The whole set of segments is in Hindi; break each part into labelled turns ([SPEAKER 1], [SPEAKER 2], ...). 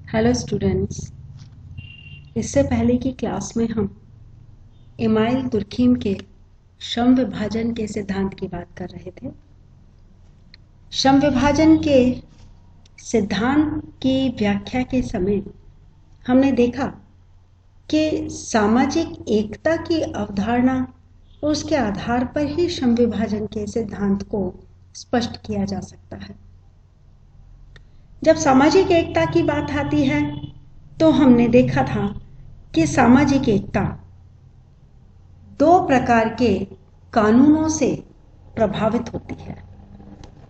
[SPEAKER 1] Hello students. इससे पहले की क्लास में हम इमाइल दुर्खीम के श्रम विभाजन के सिद्धांत की बात कर रहे थे। श्रम विभाजन के सिद्धांत की व्याख्या के समय हमने देखा कि सामाजिक एकता की अवधारणा और उसके आधार पर ही श्रम विभाजन के सिद्धांत को स्पष्ट किया जा सकता है। जब सामाजिक एकता की बात आती है तो हमने देखा था कि सामाजिक एकता दो प्रकार के कानूनों से प्रभावित होती है।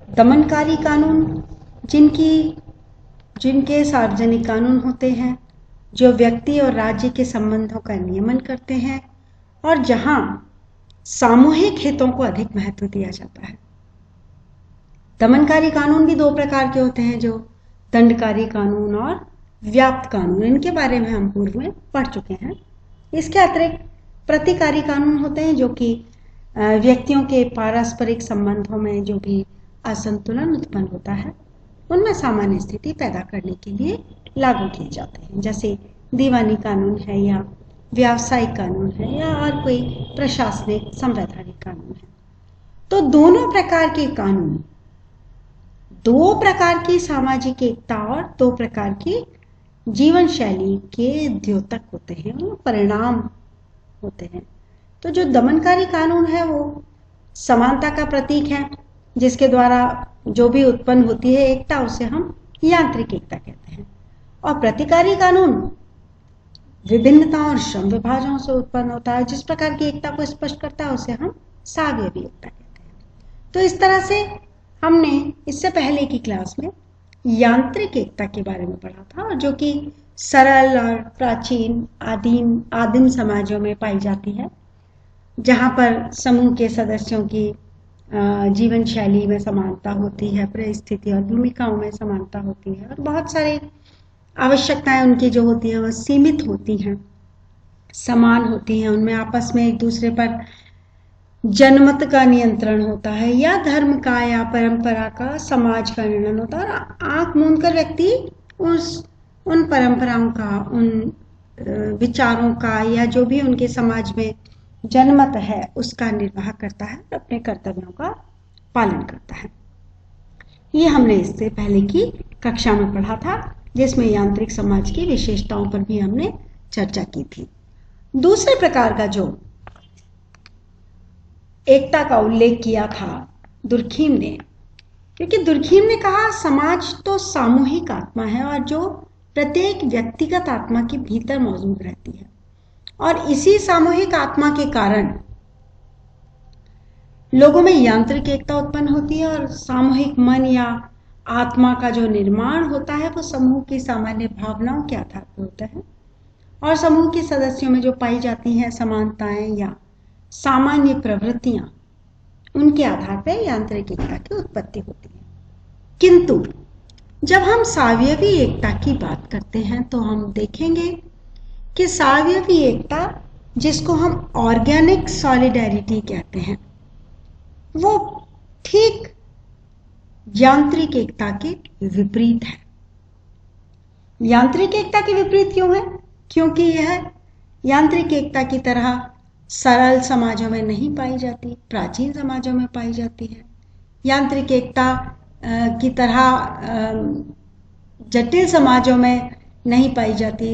[SPEAKER 1] दमनकारी कानून जिनके सार्वजनिक कानून होते हैं, जो व्यक्ति और राज्य के संबंधों का नियमन करते हैं और जहां सामूहिक हितों को अधिक महत्व दिया जाता है। दमनकारी कानून भी दो प्रकार के होते हैं, जो दंडकारी कानून और व्याप्त कानून। इनके बारे में हम पूर्व में पढ़ चुके हैं। इसके अतिरिक्त प्रतिकारी कानून होते हैं, जो कि व्यक्तियों के पारस्परिक संबंधों में जो भी असंतुलन उत्पन्न होता है उनमें सामान्य स्थिति पैदा करने के लिए लागू किए जाते हैं, जैसे दीवानी कानून है या व्यावसायिक कानून है या और कोई प्रशासनिक संवैधानिक कानून है। तो दोनों प्रकार के कानून दो प्रकार की सामाजिक एकता और दो प्रकार की जीवन शैली के द्योतक होते हैं, वो परिणाम होते हैं। तो जो दमनकारी कानून है वो समानता का प्रतीक है, जिसके द्वारा जो भी उत्पन्न होती है एकता उसे हम यांत्रिक एकता कहते हैं। और प्रतिकारी कानून विभिन्नता और श्रम विभाजनों से उत्पन्न होता है, जिस प्रकार की एकता को स्पष्ट करता है उसे हम सावयवी एकता कहते हैं। तो इस तरह से हमने इससे पहले की क्लास में यांत्रिक एकता के बारे में पढ़ा था, और जो कि सरल और प्राचीन आदिम समाजों में पाई जाती है, जहां पर समूह के सदस्यों की जीवन शैली में समानता होती है, परिस्थिति और भूमिकाओं में समानता होती है, और बहुत सारे आवश्यकताएं उनकी जो होती हैं वह सीमित होती हैं, समान होती हैं। उनमें आपस में एक दूसरे पर जनमत का नियंत्रण होता है, या धर्म का या परंपरा का, समाज का निर्णय होता है, और आंख मूंद कर व्यक्ति उन परंपराओं का, उन विचारों का, या जो भी उनके समाज में जनमत है उसका निर्वाह करता है, अपने कर्तव्यों का पालन करता है। ये हमने इससे पहले की कक्षा में पढ़ा था, जिसमें यांत्रिक समाज की विशेषताओं पर भी हमने चर्चा की थी। दूसरे प्रकार का जो एकता का उल्लेख किया था दुर्खीम ने, क्योंकि दुर्खीम ने कहा समाज तो सामूहिक आत्मा है और जो प्रत्येक व्यक्तिगत आत्मा के भीतर मौजूद रहती है, और इसी सामूहिक आत्मा के कारण लोगों में यांत्रिक एकता उत्पन्न होती है, और सामूहिक मन या आत्मा का जो निर्माण होता है वो समूह की सामान्य भावनाओं के आधार पर होता है, और समूह के सदस्यों में जो पाई जाती हैं समानताएं या सामान्य प्रवृत्तियां, उनके आधार पर यांत्रिक एकता की उत्पत्ति होती है। किंतु जब हम सावयवी एकता की बात करते हैं तो हम देखेंगे कि सावयवी एकता, जिसको हम ऑर्गेनिक सॉलिडेरिटी कहते हैं, वो ठीक यांत्रिक एकता के विपरीत है। यांत्रिक एकता के विपरीत क्यों है? क्योंकि यह यांत्रिक एकता की तरह सरल समाजों में नहीं पाई जाती, प्राचीन समाजों में पाई जाती है। यांत्रिक एकता की तरह जटिल समाजों में नहीं पाई जाती,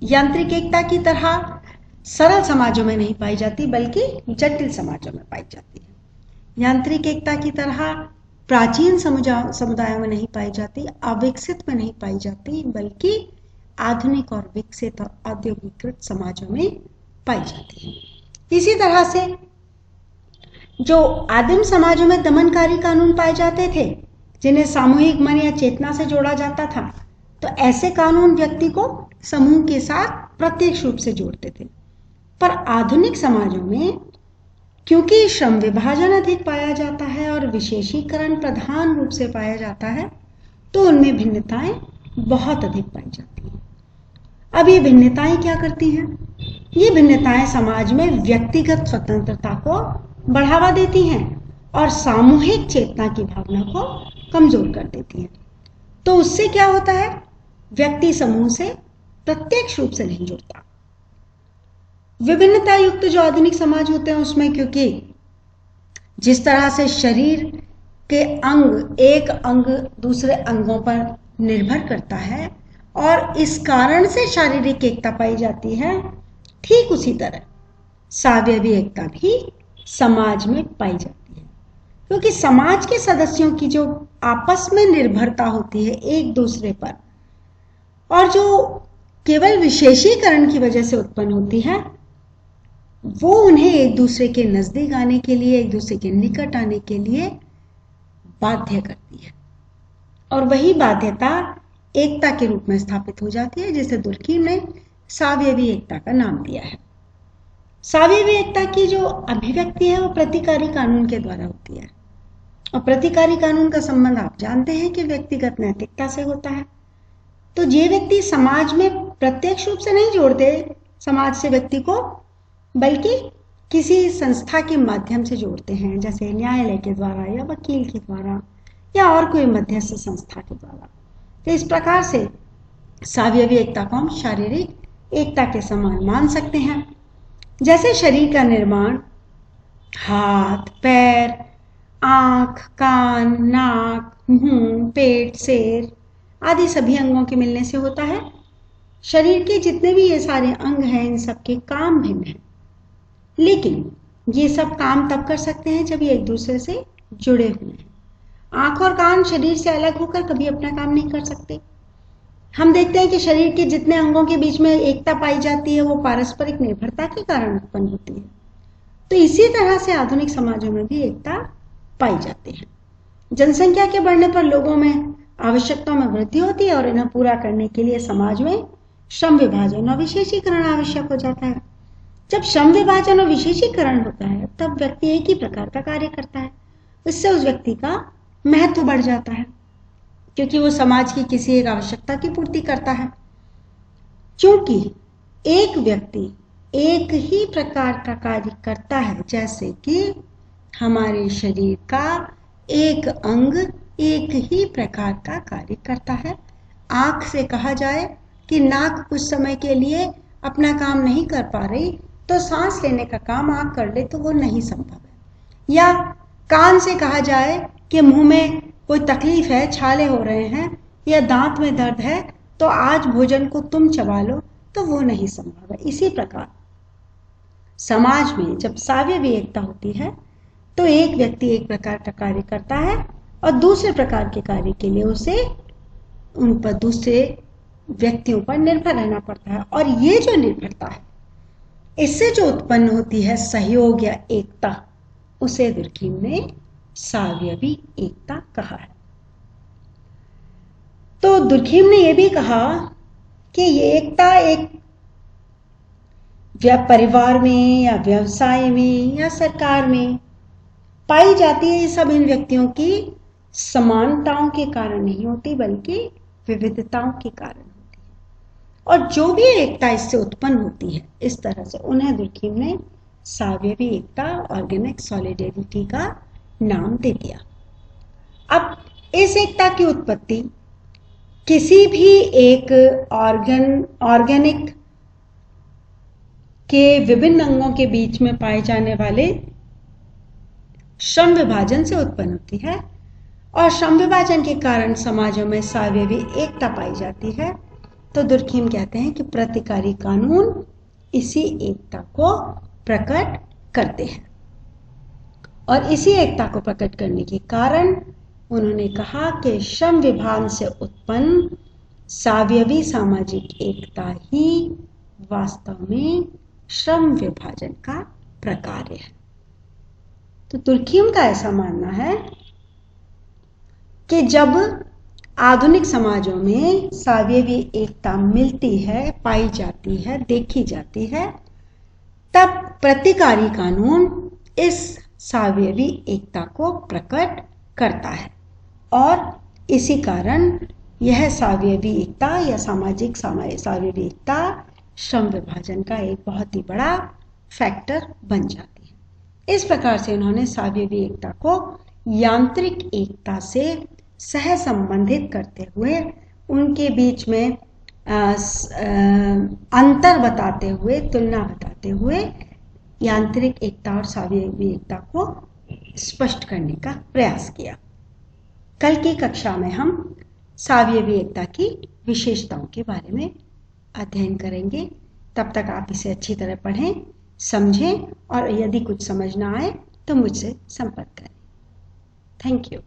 [SPEAKER 1] यांत्रिक एकता की तरह सरल समाजों में नहीं पाई जाती, बल्कि जटिल समाजों में पाई जाती है। यांत्रिक एकता की तरह प्राचीन समुदायों में नहीं पाई जाती, अविकसित में नहीं पाई जाती, बल्कि आधुनिक और विकसित और औद्योगिकृत समाजों में पाई जाती है। इसी तरह से जो आदिम समाजों में दमनकारी कानून पाए जाते थे, जिन्हें सामूहिक मन या चेतना से जोड़ा जाता था, तो ऐसे कानून व्यक्ति को समूह के साथ प्रत्यक्ष रूप से जोड़ते थे। पर आधुनिक समाजों में क्योंकि श्रम विभाजन अधिक पाया जाता है और विशेषीकरण प्रधान रूप से पाया जाता है, तो उनमें भिन्नताएं बहुत अधिक पाई जाती हैं। अब ये भिन्नताएं क्या करती हैं? ये भिन्नताएं समाज में व्यक्तिगत स्वतंत्रता को बढ़ावा देती हैं और सामूहिक चेतना की भावना को कमजोर कर देती है। तो उससे क्या होता है, व्यक्ति समूह से प्रत्यक्ष रूप से नहीं जुड़ता। विभिन्नता युक्त जो आधुनिक समाज होते हैं उसमें, क्योंकि जिस तरह से शरीर के अंग, एक अंग दूसरे अंगों पर निर्भर करता है और इस कारण से शारीरिक एकता पाई जाती है, ठीक उसी तरह सावयवी एकता भी समाज में पाई जाती है। क्योंकि समाज के सदस्यों की जो आपस में निर्भरता होती है एक दूसरे पर, और जो केवल विशेषीकरण की वजह से उत्पन्न होती है, वो उन्हें एक दूसरे के नजदीक आने के लिए, एक दूसरे के निकट आने के लिए बाध्य करती है। और वही बाध्यता एकता के रूप में स्थापित हो जाती है, जिसे दुर्कीम ने सावयवी एकता का नाम दिया है। सावयवी एकता की जो अभिव्यक्ति है वो प्रतिकारी कानून के द्वारा होती है, और प्रतिकारी कानून का संबंध आप जानते हैं कि व्यक्तिगत नैतिकता से होता है। तो ये व्यक्ति समाज में प्रत्यक्ष रूप से नहीं जोड़ते समाज से व्यक्ति को, बल्कि किसी संस्था के माध्यम से जोड़ते हैं, जैसे न्यायालय के द्वारा या वकील के द्वारा या और कोई मध्यस्थ संस्था के द्वारा। तो इस प्रकार से सावयवी एकता को हम शारीरिक एकता के समान मान सकते हैं। जैसे शरीर का निर्माण हाथ, पैर, आंख, कान, नाक, मुंह, पेट, सिर आदि सभी अंगों के मिलने से होता है। शरीर के जितने भी ये सारे अंग हैं, इन सबके काम भिन्न हैं, लेकिन ये सब काम तब कर सकते हैं जब ये एक दूसरे से जुड़े हुए हैं। आंख और कान शरीर से अलग होकर कभी अपना काम नहीं कर सकते। हम देखते हैं कि शरीर के जितने अंगों के बीच में एकता पाई जाती है वो पारस्परिक निर्भरता के कारण उत्पन्न होती है। तो इसी तरह से आधुनिक समाजों में भी एकता पाई जाती है। जनसंख्या के बढ़ने पर लोगों में आवश्यकताओं में वृद्धि होती है और इन्हें पूरा करने के लिए समाज में श्रम विभाजन और विशेषीकरण आवश्यक हो जाता है। जब श्रम विभाजन और विशेषीकरण होता है तब व्यक्ति एक ही प्रकार का कार्य करता है, इससे उस व्यक्ति का महत्व बढ़ जाता है, क्योंकि वो समाज की किसी एक आवश्यकता की पूर्ति करता है। क्योंकि एक व्यक्ति एक ही प्रकार का कार्य करता है, जैसे कि हमारे शरीर का एक अंग एक ही प्रकार का कार्य करता है। आंख से कहा जाए कि नाक कुछ समय के लिए अपना काम नहीं कर पा रही, तो सांस लेने का काम आंख कर ले तो वो नहीं संभव है। या कान से कहा जाए कि मुंह में कोई तकलीफ है, छाले हो रहे हैं या दांत में दर्द है, तो आज भोजन को तुम चबा लो, तो वो नहीं संभव है। इसी प्रकार समाज में जब सावयवी एकता होती है तो एक व्यक्ति एक प्रकार का कार्य करता है और दूसरे प्रकार के कार्य के लिए उसे उन पर दूसरे व्यक्तियों पर निर्भर रहना पड़ता है। और ये जो निर्भरता है, इससे जो उत्पन्न होती है सहयोग या एकता, उसे दुर्कीम ने सावयवी एकता कहा है। तो दुर्कीम ने यह भी कहा कि ये एकता एक परिवार में या व्यवसाय में या सरकार में पाई जाती है। ये सब इन व्यक्तियों की समानताओं के कारण नहीं होती, बल्कि विविधताओं के कारण होती है। और जो भी एकता इससे उत्पन्न होती है, इस तरह से उन्हें दुर्कीम ने सावयवी एकता, ऑर्गेनिक सॉलिडेरिटी का नाम दे दिया। अब इस एकता की उत्पत्ति किसी भी एक ऑर्गेनिक के विभिन्न अंगों के बीच में पाए जाने वाले श्रम विभाजन से उत्पन्न होती है, और श्रम विभाजन के कारण समाजों में सावयवी एकता पाई जाती है। तो दुर्कीम कहते हैं कि प्रतिकारी कानून इसी एकता को प्रकट करते हैं, और इसी एकता को प्रकट करने के कारण उन्होंने कहा कि श्रम विभाजन से उत्पन्न सावयवी सामाजिक एकता ही वास्तव में श्रम विभाजन का प्रकार है। तो दुर्कीम का ऐसा मानना है कि जब आधुनिक समाजों में सावयवी एकता मिलती है, पाई जाती है, देखी जाती है, तब प्रतिकारी कानून इस सावयवी एकता को प्रकट करता है, और इसी कारण यह सावयवी एकता या सामाजिक सावयवी एकता श्रम विभाजन का एक बहुत ही बड़ा फैक्टर बन जाती है। इस प्रकार से उन्होंने सावयवी एकता को यांत्रिक एकता से सह संबंधित करते हुए उनके बीच में अंतर बताते हुए, तुलना बताते हुए यांत्रिक एकता और सावयवी एकता को स्पष्ट करने का प्रयास किया। कल की कक्षा में हम सावयवी एकता की विशेषताओं के बारे में अध्ययन करेंगे। तब तक आप इसे अच्छी तरह पढ़ें, समझें और यदि कुछ समझ ना आए तो मुझसे संपर्क करें। Thank you.